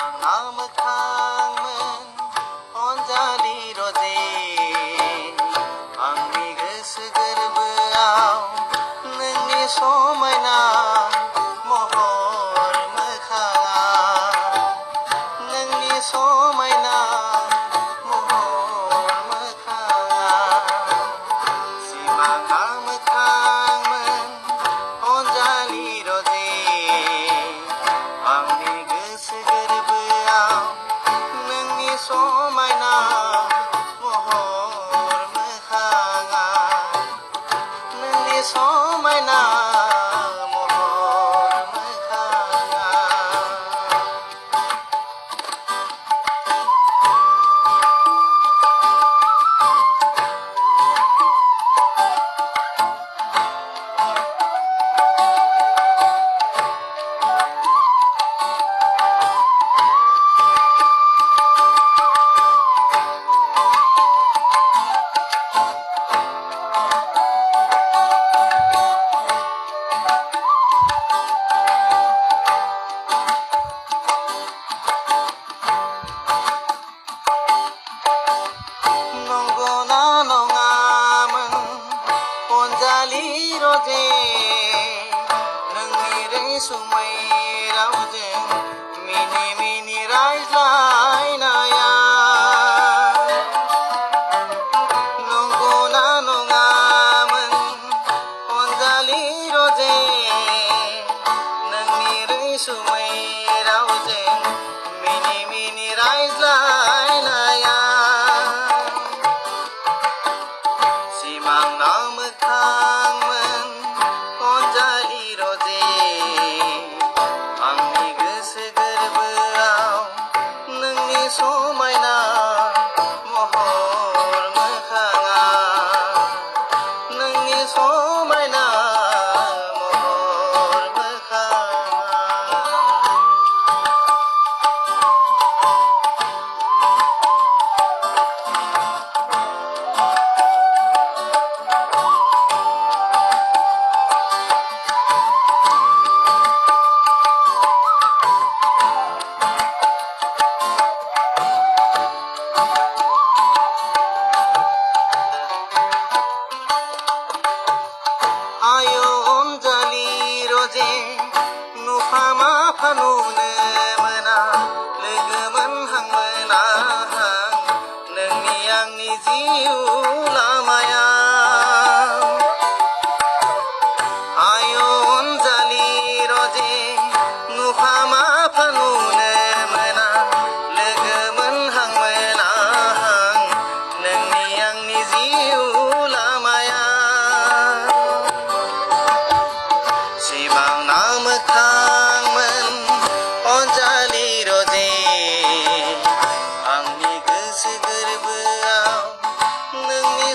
मोखांमोन अनजालि रजे आंनि गोसो गोरबोआव नोंनि समायना महर मोखाङा नोंनि समायना महर मोखाङा सिमाङा मोखांमोन अनजालि रजे आंनि गोसो गोरबोआव नोंनि समायना महर मोखाङा नोंनि समायना महर मोखाङा नंगौना नङामोन अनजालि रजे नोंनि रैसुमै रावजों मिनि मिनि रायज्लायनाया नंगौना नङामोन अनजालि रजे नोंनि रैसुमै रावजों मिनि मिनि रायज्लायनाया सिमांना मोखांमोन अनजालि रजे आंनि गोसो गोरबोआव नोंनि समायना महर मोखाङा नोंनि समायना महर मोखाङा आयो अनजालि रजे नुफामा फानुनो मोना लोगो मोनहांमोनाहां नोंनि आंनि जिउ लामाया आयो अनजालि रजे नुफामा फानुनो मोना लोगो मोनहांमोनाहां नोंनि आंनि जिउ लामाया सिमांना मोखांमोन अनजालि रजे आंनि गोसो गोरबोआव नोंनि